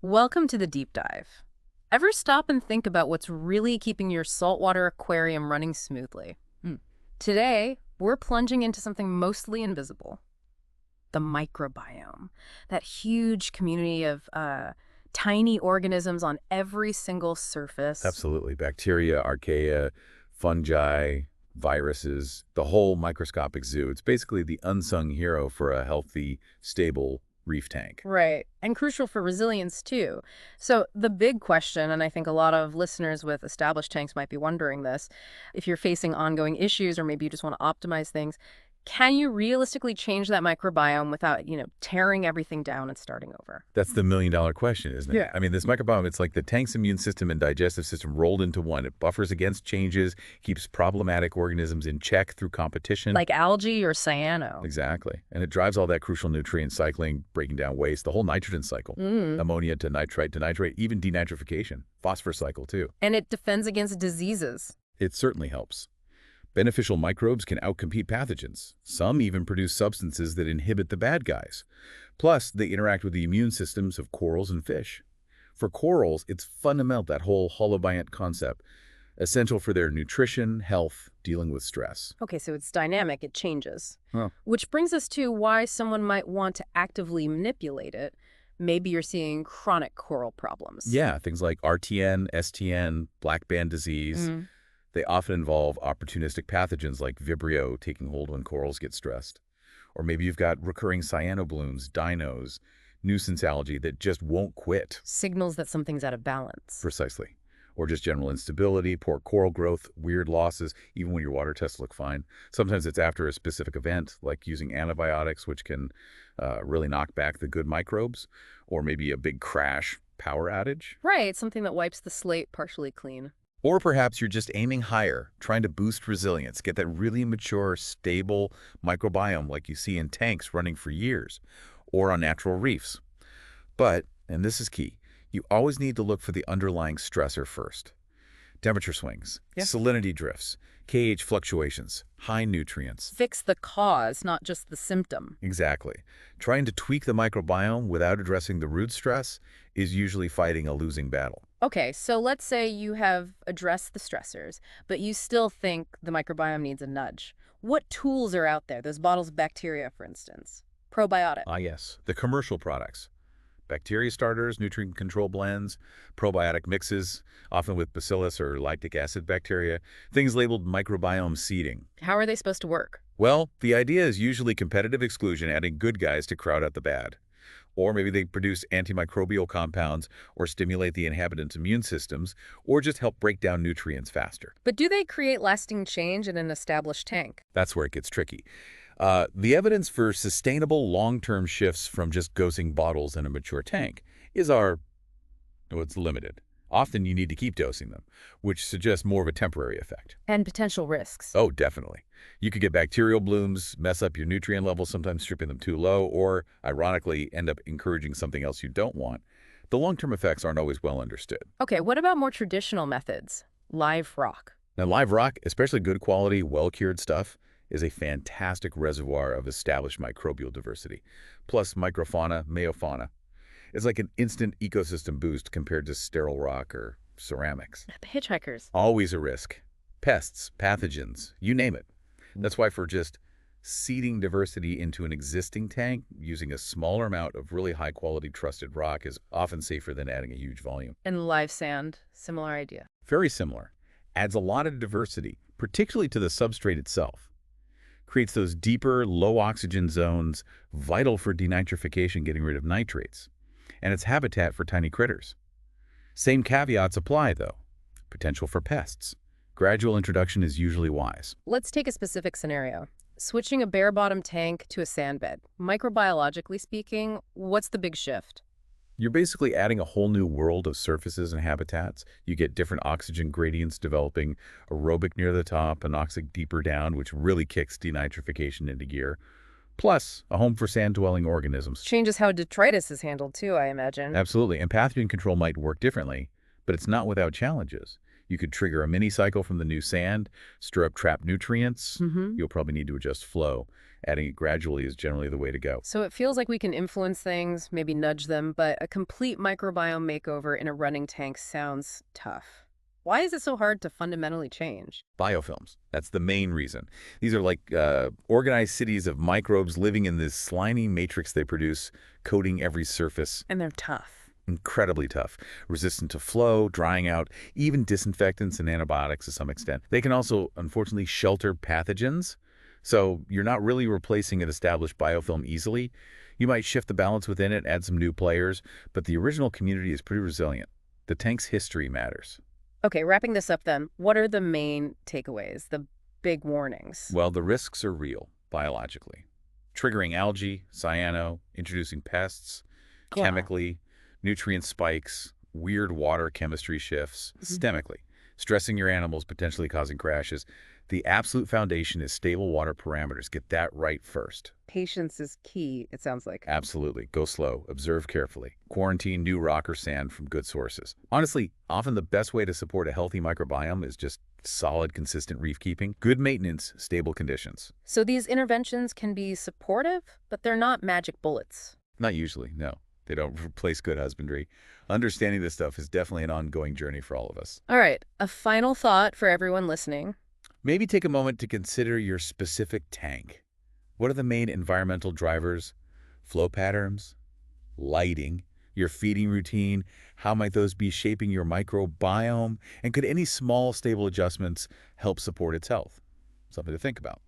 Welcome to the deep dive. Ever stop and think about what's really keeping your saltwater aquarium running smoothly? Today, we're plunging into something mostly invisible, the microbiome, that huge community of tiny organisms on every single surface. Absolutely. Bacteria, archaea, fungi, viruses, the whole microscopic zoo. It's basically the unsung hero for a healthy, stable reef tank. Right. And crucial for resilience, too. So, the big question, and I think a lot of listeners with established tanks might be wondering this, if you're facing ongoing issues or maybe you just want to optimize things, can you realistically change that microbiome without, tearing everything down and starting over? That's the million-dollar question, isn't it? Yeah. I mean, this microbiome, it's like the tank's immune system and digestive system rolled into one. It buffers against changes, keeps problematic organisms in check through competition. Like algae or cyano. Exactly. And it drives all that crucial nutrient cycling, breaking down waste, the whole nitrogen cycle. Ammonia to nitrite, even denitrification. Phosphorus cycle, too. And it defends against diseases. It certainly helps. Beneficial microbes can outcompete pathogens. Some even produce substances that inhibit the bad guys. Plus, they interact with the immune systems of corals and fish. For corals, it's fundamental, that whole holobiont concept, essential for their nutrition, health, dealing with stress. Okay, so it's dynamic, it changes. Huh. Which brings us to why someone might want to actively manipulate it. Maybe you're seeing chronic coral problems. Yeah, things like RTN, STN, black band disease. They often involve opportunistic pathogens like Vibrio taking hold when corals get stressed. Or maybe you've got recurring cyanoblooms, dinos, nuisance algae that just won't quit. Signals that something's out of balance. Precisely. Or just general instability, poor coral growth, weird losses, even when your water tests look fine. Sometimes it's after a specific event, like using antibiotics, which can really knock back the good microbes, or maybe a big crash, power outage. Right, something that wipes the slate partially clean. Or perhaps you're just aiming higher, trying to boost resilience, get that really mature, stable microbiome like you see in tanks running for years, or on natural reefs. But, and this is key, you always need to look for the underlying stressor first. Temperature swings, salinity drifts, pH fluctuations, high nutrients. Fix the cause, not just the symptom. Exactly. Trying to tweak the microbiome without addressing the root stress is usually fighting a losing battle. Okay, so let's say you have addressed the stressors, but you still think the microbiome needs a nudge. What tools are out there? Those bottles of bacteria, for instance. Probiotic. Ah, yes. The commercial products. Bacteria starters, nutrient control blends, probiotic mixes, often with bacillus or lactic acid bacteria, things labeled microbiome seeding. How are they supposed to work? Well, the idea is usually competitive exclusion, adding good guys to crowd out the bad. Or maybe they produce antimicrobial compounds or stimulate the inhabitants' immune systems, or just help break down nutrients faster. But do they create lasting change in an established tank? That's where it gets tricky. The evidence for sustainable long-term shifts from just dosing bottles in a mature tank it's limited. Often you need to keep dosing them, which suggests more of a temporary effect. And potential risks. Oh, definitely. You could get bacterial blooms, mess up your nutrient levels, sometimes stripping them too low, or, ironically, end up encouraging something else you don't want. The long-term effects aren't always well understood. Okay, what about more traditional methods? Live rock. Now, live rock, especially good quality, well-cured stuff, is a fantastic reservoir of established microbial diversity, plus microfauna, meiofauna. It's like an instant ecosystem boost compared to sterile rock or ceramics. The hitchhikers. Always a risk. Pests, pathogens, you name it. That's why for just seeding diversity into an existing tank, using a smaller amount of really high-quality trusted rock is often safer than adding a huge volume. And live sand, similar idea. Very similar. Adds a lot of diversity, particularly to the substrate itself. Creates those deeper, low-oxygen zones, vital for denitrification, getting rid of nitrates. And it's habitat for tiny critters. Same caveats apply, though. Potential for pests. Gradual introduction is usually wise. Let's take a specific scenario. Switching a bare-bottom tank to a sand bed. Microbiologically speaking, what's the big shift? You're basically adding a whole new world of surfaces and habitats. You get different oxygen gradients developing, aerobic near the top, anoxic deeper down, which really kicks denitrification into gear. Plus, a home for sand-dwelling organisms. Changes how detritus is handled too, I imagine. Absolutely, and pathogen control might work differently, But it's not without challenges. You could trigger a mini cycle from the new sand, stir up trapped nutrients. You'll probably need to adjust flow. Adding it gradually is generally the way to go. So it feels like we can influence things, maybe nudge them, but a complete microbiome makeover in a running tank sounds tough. Why is it so hard to fundamentally change? Biofilms. That's the main reason. These are like organized cities of microbes living in this slimy matrix they produce, coating every surface. And they're tough. Incredibly tough, resistant to flow, drying out, even disinfectants and antibiotics to some extent. They can also, unfortunately, shelter pathogens. So you're not really replacing an established biofilm easily. You might shift the balance within it, add some new players, but the original community is pretty resilient. The tank's history matters. Okay, wrapping this up then, what are the main takeaways, the big warnings? Well, the risks are real, biologically. Triggering algae, cyano, introducing pests, chemically, nutrient spikes, weird water chemistry shifts, systemically, stressing your animals, potentially causing crashes. The absolute foundation is stable water parameters. Get that right first. Patience is key, it sounds like. Absolutely. Go slow. Observe carefully. Quarantine new rock or sand from good sources. Honestly, often the best way to support a healthy microbiome is just solid, consistent reef keeping, good maintenance, stable conditions. So these interventions can be supportive, but they're not magic bullets. Not usually, no. They don't replace good husbandry. Understanding this stuff is definitely an ongoing journey for all of us. All right, a final thought for everyone listening. Maybe take a moment to consider your specific tank. What are the main environmental drivers? Flow patterns? Lighting? Your feeding routine? How might those be shaping your microbiome? And could any small, stable adjustments help support its health? Something to think about.